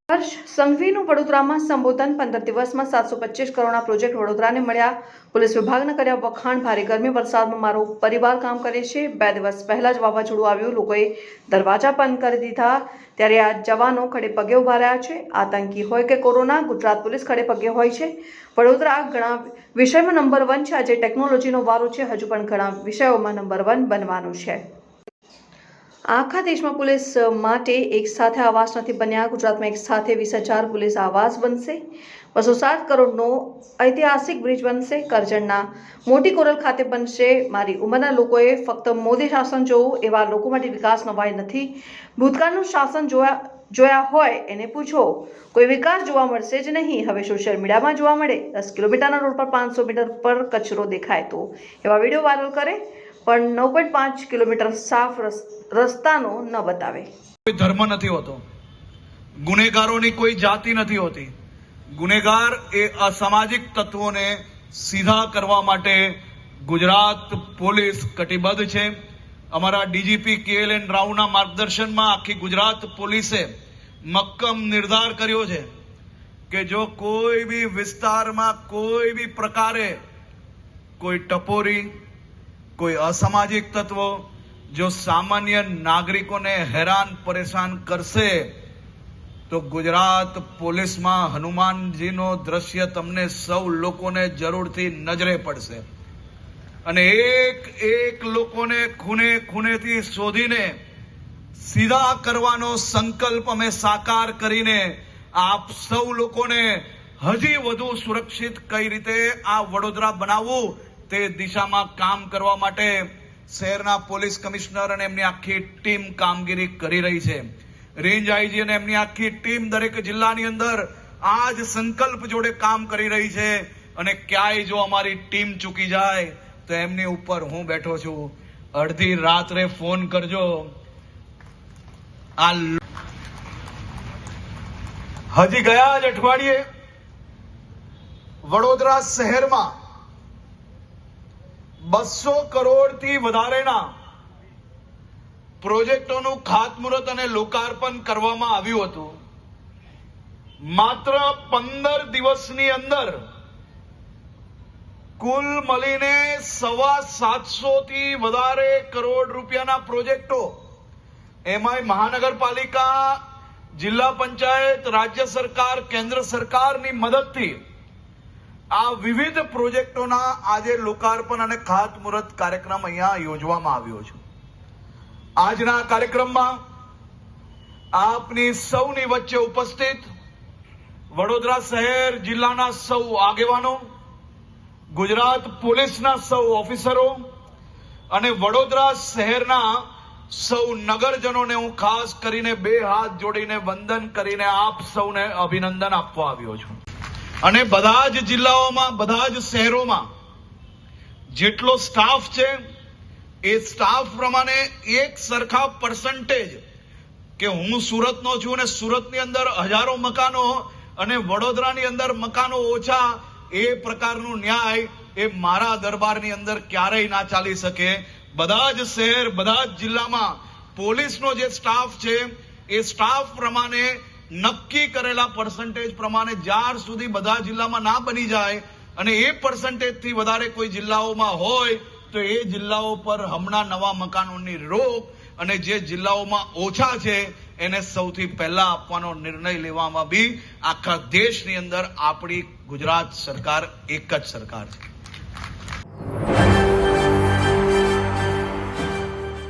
હર્ષ સંઘવીનું વડોદરામાં સંબોધન 15 દિવસમાં 725 કરોડના પ્રોજેક્ટ વડોદરાને મળ્યા. પોલીસ વિભાગના કર્યા વખાણ. ભારે ગરમી વરસાદમાં મારો પરિવાર કામ કરે છે. 2 દિવસ પહેલા જ વાવાઝોડું આવ્યું, લોકોએ દરવાજા બંધ કરી દીધા, ત્યારે આ જવાનો ખડે પગે ઉભા રહ્યા છે. આતંકી હોય કે કોરોના, ગુજરાત પોલીસ ખડે પગે હોય છે. વડોદરા ઘણા વિષયમાં નંબર 1 છે. આજે ટેકનોલોજીનો વારો છે, હજુ પણ ઘણા વિષયોમાં નંબર 1 બનવાનું છે. આખા દેશમાં પોલીસ માટે એક સાથે આવાસ નથી બન્યા. ગુજરાતમાં એક સાથે 20,000 પોલીસ આવાસ બનશે. 207 કરોડનો ઐતિહાસિક બ્રિજ બનશે. કરજણના મોટી કોરલ ખાતે બનશે. મારી ઉંમરના લોકોએ ફક્ત મોદી શાસન જોવું, એવા લોકો માટે વિકાસ નવાઈ નથી. ભૂતકાળનું શાસન જોયા હોય એને પૂછો, કોઈ વિકાસ જોવા મળશે જ નહીં. હવે સોશિયલ મીડિયામાં જોવા મળે 10 કિલોમીટરના રોડ પર 500 મીટર પર કચરો દેખાય તો એવા વિડીયો વાયરલ કરે, પણ 9.5 કિલોમીટર સાફ રસ્તાનો ન બતાવે. કોઈ ધર્મ નથી હોતો, ગુનેગારોની કોઈ જાતિ નથી હોતી. ગુનેગાર એ અસામાજિક તત્વોને સીધા કરવા માટે ગુજરાત પોલીસ કટિબદ્ધ છે. અમારા ડીજીપી KLN રાવના માર્ગદર્શનમાં આખી ગુજરાત પોલીસે મક્કમ નિર્ધાર કર્યો છે કે જો કોઈ બી વિસ્તારમાં કોઈ બી પ્રકારે કોઈ ટપોરી, કોઈ અસામાજિક તત્વો જો સામાન્ય નાગરિકોને હેરાન પરેશાન કરશે તો ગુજરાત પોલીસમાં હનુમાનજીનો દ્રશ્ય તમને સૌ લોકોને જરૂરથી નજરે પડશે. અને એક લોકોને ખૂણેથી શોધીને સીધા કરવાનો સંકલ્પ અમે સાકાર કરીને આપ સૌ લોકોને હજી વધુ સુરક્ષિત કઈ રીતે આ વડોદરા બનાવવું તે દિશામાં કામ કરવા માટે શહેરના પોલીસ કમિશનર અને એમની આખી ટીમ કામગીરી કરી રહી છે. રેન્જ આઈજી અને એમની આખી ટીમ દરેક જિલ્લાની અંદર આ જ સંકલ્પ જોડે કામ કરી રહી છે. અને ક્યાંય જો અમારી ટીમ ચૂકી જાય તો એમની ઉપર હું બેઠો છું. અડધી રાત્રે ફોન કરજો. આ હજી ગયા જ અઠવાડિયે વડોદરા શહેરમાં 200 કરોડથી વધારેના પ્રોજેક્ટોનું ખાતમુહૂર્ત અને લોકાર્પણ કરવામાં આવ્યું હતું. માત્ર 15 દિવસની અંદર કુલ મળીને 750 થી વધારે કરોડ રૂપિયાના પ્રોજેક્ટો, એમાંય મહાનગરપાલિકા, જિલ્લા પંચાયત, રાજ્ય સરકાર, કેન્દ્ર સરકારની મદદથી આ વિવિધ પ્રોજેક્ટોના આજે લોકાર્પણ અને ખાતમુહૂર્ત કાર્યક્રમ અહીંયા યોજવામાં આવ્યો છે. આજના કાર્યક્રમમાં આપની સૌની વચ્ચે ઉપસ્થિત વડોદરા શહેર જિલ્લાના સૌ આગેવાનો, ગુજરાત પોલીસના સૌ ઓફિસરો અને વડોદરા શહેરના સૌ નગરજનોને હું ખાસ કરીને 2 હાથ જોડીને વંદન કરીને આપ સૌને અભિનંદન આપવા આવ્યો છું. અને બધા જ જિલ્લાઓમાં, બધા જ શહેરોમાં જેટલો સ્ટાફ છે એ સ્ટાફ પ્રમાણે એક સરખા પર્સન્ટેજ, કે હું સુરતનો છું અને સુરતની અંદર હજારો મકાનો અને વડોદરાની અંદર મકાનો ઓછા, એ પ્રકારનું ન્યાય એ મારા દરબારની અંદર ક્યારેય ના ચાલી શકે. બધા જ શહેર, બધા જ જિલ્લામાં પોલીસનો જે સ્ટાફ છે એ સ્ટાફ પ્રમાણે નક્કી કરેલા પર્સન્ટેજ પ્રમાણે જ્યાર સુધી બધા જિલ્લામાં ના બની જાય અને એ પર્સન્ટેજથી વધારે કોઈ જિલ્લાઓમાં હોય તો એ જિલ્લાઓ પર હમણાં નવા મકાનોની રોક, અને જે જિલ્લાઓમાં ઓછા છે એને સૌથી પહેલા આપવાનો નિર્ણય લેવામાં બી આખા દેશની અંદર આપણી ગુજરાત સરકાર એક જ સરકાર છે.